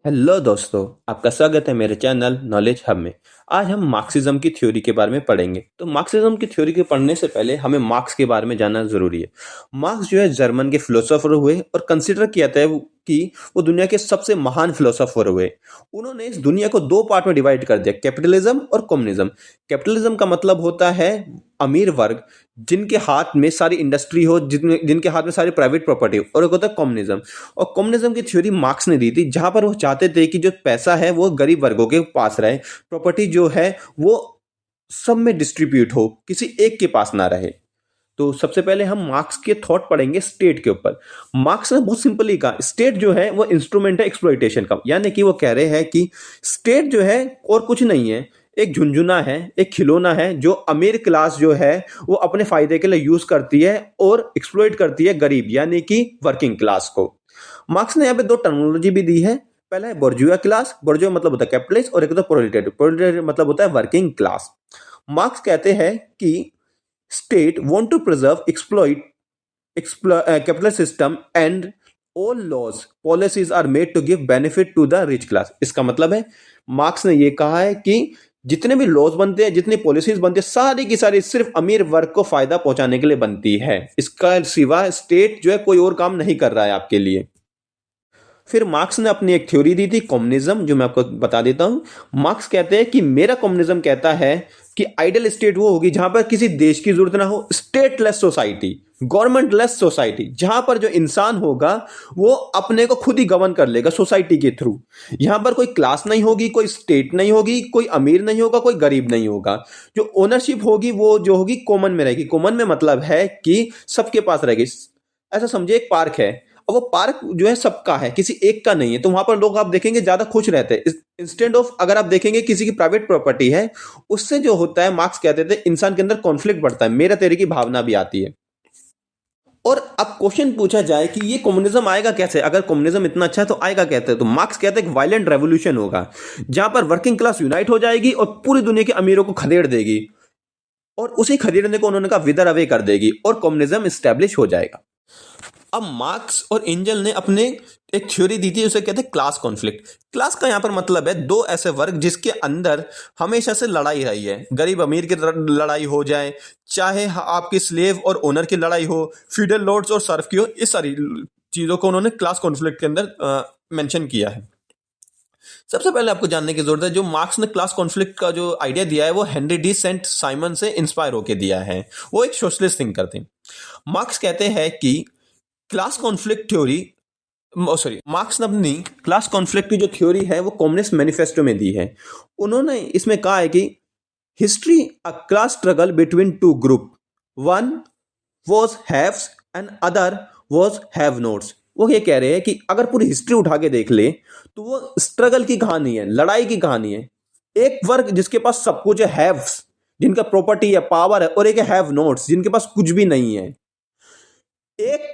Hello दोस्तों, आपका स्वागत है मेरे चैनल नॉलेज हब में। आज हम मार्क्सिज्म की थ्योरी के बारे में पढ़ेंगे। तो मार्क्सिज्म की थ्योरी के पढ़ने से पहले हमें मार्क्स के बारे में जानना ज़रूरी है। मार्क्स जो है जर्मन के फिलोसोफर हुए और कंसिडर किया था कि वो दुनिया के सबसे महान फिलोसोफर हुए। उन्होंने इस दुनिया को दो पार्ट में डिवाइड कर दिया, कैपिटलिज्म और कम्युनिज्म। कैपिटलिज्म का मतलब होता है अमीर वर्ग जिनके हाथ में सारी इंडस्ट्री हो, जिनके हाथ में सारी प्राइवेट प्रॉपर्टी हो, और एक होता है कम्युनिज्म। और कम्युनिज्म की थ्योरी मार्क्स ने दी थी, जहां पर वो चाहते थे कि जो पैसा है वो गरीब वर्गों के पास रहे, प्रॉपर्टी जो है वो सब में डिस्ट्रीब्यूट हो, किसी एक के पास ना रहे। तो सबसे पहले हम मार्क्स के थॉट पढ़ेंगे स्टेट के ऊपर। मार्क्स ने बहुत सिंपली कहा स्टेट जो है वो इंस्ट्रूमेंट है एक्सप्लॉइटेशन का, यानी कि वो कह रहे हैं कि स्टेट जो है और कुछ नहीं है, एक झुंझुना है, एक खिलौना है जो अमीर क्लास जो है वो अपने फायदे के लिए यूज करती है और एक्सप्लॉइट करती है गरीब यानी कि वर्किंग क्लास को। मार्क्स ने यहाँ पे दो टर्मिनोलॉजी भी दी है। पहला है बोर्जुआ क्लास, बोर्जुआ मतलब होता है कैपिटलिस्ट, और एक होता है प्रोलेटारिएट, प्रोलेटारिएट मतलब होता है वर्किंग क्लास। मार्क्स कहते हैं कि state want to preserve capitalist system and all laws policies are made to give benefit to the rich class। इसका मतलब है मार्क्स ने ये कहा है कि जितने भी लॉज बनते हैं, जितनी पॉलिसीज बनती है, सारी की सारी सिर्फ अमीर वर्ग को फायदा पहुंचाने के लिए बनती है। इसका सिवा स्टेट जो है कोई और काम नहीं कर रहा है आपके लिए। फिर मार्क्स ने अपनी एक थ्योरी दी थी कम्युनिज्म, जो मैं आपको बता देता हूं। मार्क्स कहते हैं कि मेरा कम्युनिज्म कहता है कि आइडियल स्टेट वो होगी जहां पर किसी देश की जरूरत ना हो, stateless society, government less society, जहां पर जो इंसान होगा वो अपने को खुद ही गवर्न कर लेगा सोसाइटी के थ्रू। यहां पर कोई क्लास नहीं होगी, कोई स्टेट नहीं होगी, कोई अमीर नहीं होगा, कोई गरीब नहीं होगा। जो ओनरशिप होगी वो जो होगी कॉमन में रहेगी। कॉमन में मतलब है कि सबके पास रहेगी। ऐसा समझिए एक पार्क है, और वो पार्क जो है सबका है, किसी एक का नहीं है, तो वहां पर लोग आप देखेंगे ज्यादा खुश रहते हैं। इंस्टेंट ऑफ अगर आप देखेंगे किसी की प्राइवेट प्रॉपर्टी है, उससे जो होता है मार्क्स कहते थे इंसान के अंदर कॉन्फ्लिक्ट बढ़ता है, मेरा तेरे की भावना भी आती है। और अब क्वेश्चन पूछा जाए कि ये कम्युनिज्म आएगा कैसे, अगर कम्युनिज्म इतना अच्छा है तो आएगा कहते, तो मार्क्स कहते हैं कि वायलेंट रेवोल्यूशन होगा जहां पर वर्किंग क्लास यूनाइट हो जाएगी और पूरी दुनिया के अमीरों को खदेड़ देगी, और उसी खदेड़ने को उन्होंने कहा विदर अवे कर देगी, और कम्युनिज्म स्टैब्लिश हो जाएगा। अब मार्क्स और एंजल ने अपने एक थ्योरी दी थी, उसे कहते हैं क्लास कॉन्फ्लिक्ट। क्लास का यहां पर मतलब है दो ऐसे वर्ग जिसके अंदर हमेशा से लड़ाई रही है, गरीब अमीर की लड़ाई हो जाए, चाहे आपकी स्लेव और ओनर की लड़ाई हो, फ्यूडल लॉर्ड्स और सर्फ की हो, इस सारी चीजों को उन्होंने क्लास कॉन्फ्लिक्ट के अंदर मेंशन किया है। सबसे पहले आपको जानने की जरूरत है, जो मार्क्स ने क्लास कॉन्फ्लिक्ट का जो आइडिया दिया है वो हेनरी डी सेंट साइमन से इंस्पायर होकर दिया है। वो एक सोशलिस्ट थिंकर थे। मार्क्स कहते हैं कि class conflict theory, sorry, marks ने अपनी क्लास कॉन्फ्लिक्ट की जो थ्योरी है वो कम्युनिस्ट मैनिफेस्टो में दी है। उन्होंने इसमें कहा है कि history a class struggle between two group, one was haves and other was have notes. वो ये कह रहे हैं कि अगर पूरी हिस्ट्री उठा के देख ले तो वो स्ट्रगल की कहानी है, लड़ाई की कहानी है। एक वर्ग जिसके पास सब कुछ है, हैव्स, जिनका प्रॉपर्टी है, पावर है, और एक हैव नोट्स जिनके पास कुछ भी नहीं है। एक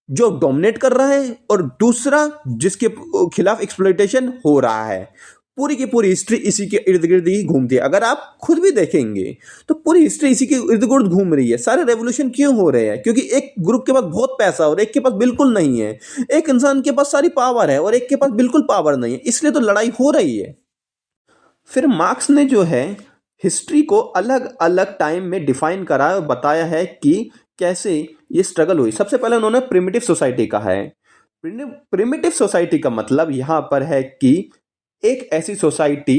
जो डोमिनेट कर रहा है और दूसरा जिसके खिलाफ एक्सप्लॉइटेशन हो रहा है। पूरी की पूरी हिस्ट्री इसी के इर्द गिर्द ही घूमती है। अगर आप खुद भी देखेंगे तो पूरी हिस्ट्री इसी के इर्द गिर्द घूम रही है। सारे रेवोल्यूशन क्यों हो रहे हैं? क्योंकि एक ग्रुप के पास बहुत पैसा और एक के पास बिल्कुल नहीं है। एक इंसान के पास सारी पावर है और एक के पास बिल्कुल पावर नहीं है, इसलिए तो लड़ाई हो रही है। फिर मार्क्स ने जो है हिस्ट्री को अलग अलग टाइम में डिफाइन करा और बताया है कि कैसे ये स्ट्रगल हुई। सबसे पहले उन्होंने प्रिमिटिव सोसाइटी कहा है। प्रिमिटिव सोसाइटी का मतलब यहां पर है कि एक ऐसी सोसाइटी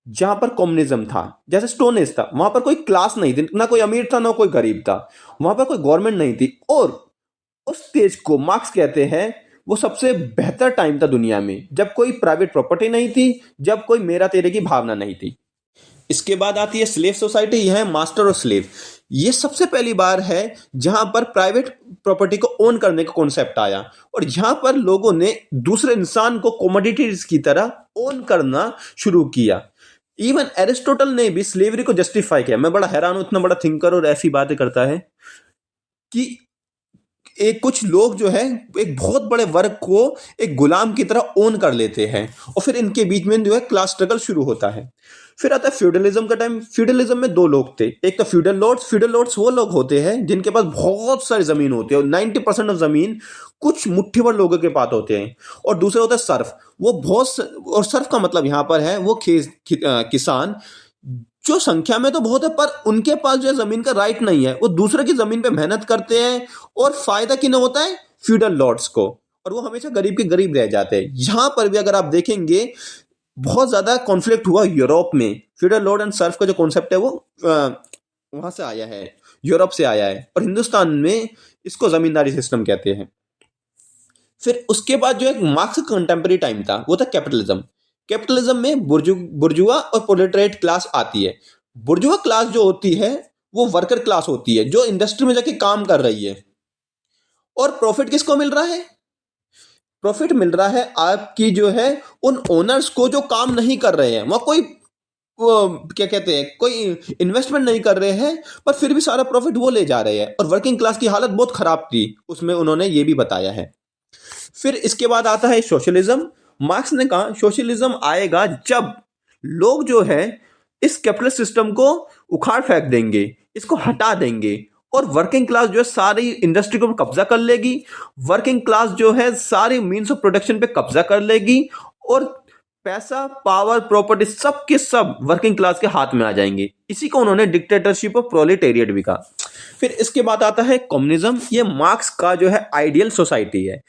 जहां पर कम्युनिज्म था, जैसे स्टोन एज था, वहां पर कोई क्लास नहीं थी, ना कोई अमीर था ना कोई गरीब था, वहां पर कोई गवर्नमेंट नहीं थी, और उस स्टेज को मार्क्स कहते हैं वो सबसे बेहतर टाइम था दुनिया में, जब कोई प्राइवेट प्रॉपर्टी नहीं थी, जब कोई मेरा तेरे की भावना नहीं थी। इसके बाद आती है स्लेव सोसाइटी, यह है मास्टर और स्लेव। ये सबसे पहली बार है जहां पर प्राइवेट प्रॉपर्टी को ओन करने का कॉन्सेप्ट आया, और जहां पर लोगों ने दूसरे इंसान को कमोडिटीज की तरह ओन करना शुरू किया। इवन एरिस्टोटल ने भी स्लेवरी को जस्टिफाई किया। मैं बड़ा हैरान हूं, इतना बड़ा थिंकर और ऐसी बातें करता है कि एक कुछ लोग जो है एक बहुत बड़े वर्ग को एक गुलाम की तरह ओन कर लेते हैं, और फिर इनके बीच में जो है क्लास स्ट्रगल शुरू होता है। फिर आता है फ्यूडलिज्म का टाइम। फ्यूडलिज्म में दो लोग थे, एक तो फ्यूडल लॉर्ड्स। फ्यूडल लॉर्ड्स वो लोग होते हैं जिनके पास बहुत सारी जमीन होती है, और 90% ऑफ जमीन कुछ मुट्ठी भर लोगों के पास होते हैं। और दूसरा होता है सर्फ। वो और सर्फ का मतलब यहाँ पर है वो किसान जो संख्या में तो बहुत है, पर उनके पास जो है जमीन का राइट नहीं है, वो दूसरे की जमीन पे मेहनत करते हैं, और फायदा किन्हें होता है? फ्यूडल लॉर्ड्स को। और वो हमेशा गरीब के गरीब रह जाते हैं। यहां पर भी अगर आप देखेंगे बहुत ज्यादा कॉन्फ्लिक्ट हुआ यूरोप में। फ्यूडल लॉर्ड एंड सर्फ का जो कॉन्सेप्ट है वो वहां से आया है, यूरोप से आया है, और हिंदुस्तान में इसको जमींदारी सिस्टम कहते हैं। फिर उसके बाद जो एक मार्क्स का कंटेम्प्रेरी टाइम था वो था कैपिटलिज्म। कैपिटलिज्म में बुर्जुआ और प्रोलेटरिएट क्लास आती है। बुर्जुआ क्लास जो होती है वो वर्कर क्लास होती है, जो इंडस्ट्री में जाके काम कर रही है। और प्रॉफिट किसको मिल रहा है? प्रॉफिट मिल रहा है आपकी जो है उन ओनर्स को जो काम नहीं कर रहे हैं, वहां कोई वो क्या कहते हैं, कोई इन्वेस्टमेंट नहीं कर रहे हैं, पर फिर भी सारा प्रॉफिट वो ले जा रहे हैं। और वर्किंग क्लास की हालत बहुत खराब थी, उसमें उन्होंने ये भी बताया है। फिर इसके बाद आता है सोशलिज्म। मार्क्स ने कहा सोशलिज्म आएगा जब लोग जो है इस कैपिटलिस्ट सिस्टम को उखाड़ फेंक देंगे, इसको हटा देंगे, और वर्किंग क्लास जो है सारी इंडस्ट्री को कब्जा कर लेगी। वर्किंग क्लास जो है सारी मीन्स ऑफ प्रोडक्शन पे कब्जा कर लेगी, और पैसा, पावर, प्रॉपर्टी सब के सब वर्किंग क्लास के हाथ में आ जाएंगे। इसी को उन्होंने डिक्टेटरशिप ऑफ प्रोलेटेरिएट भी कहा। फिर इसके बाद आता है कम्युनिज्म। ये मार्क्स का जो है आइडियल सोसाइटी है।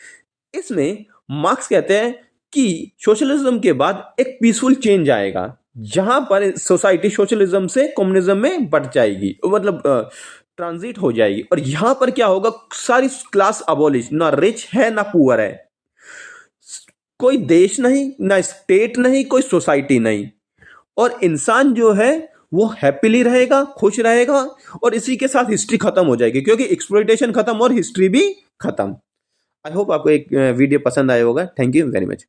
इसमें मार्क्स कहते हैं कि सोशलिज्म के बाद एक पीसफुल चेंज आएगा, जहां पर सोसाइटी सोशलिज्म से कम्युनिज्म में बढ़ जाएगी, मतलब ट्रांजिट हो जाएगी। और यहां पर क्या होगा, सारी क्लास अबॉलिश, ना रिच है ना पुअर है, कोई देश नहीं, ना स्टेट नहीं, कोई सोसाइटी नहीं, और इंसान जो है वो हैप्पीली रहेगा, खुश रहेगा। और इसी के साथ हिस्ट्री खत्म हो जाएगी, क्योंकि एक्सप्लॉइटेशन खत्म और हिस्ट्री भी खत्म। आई होप आपको एक वीडियो पसंद आया होगा। Thank you very much.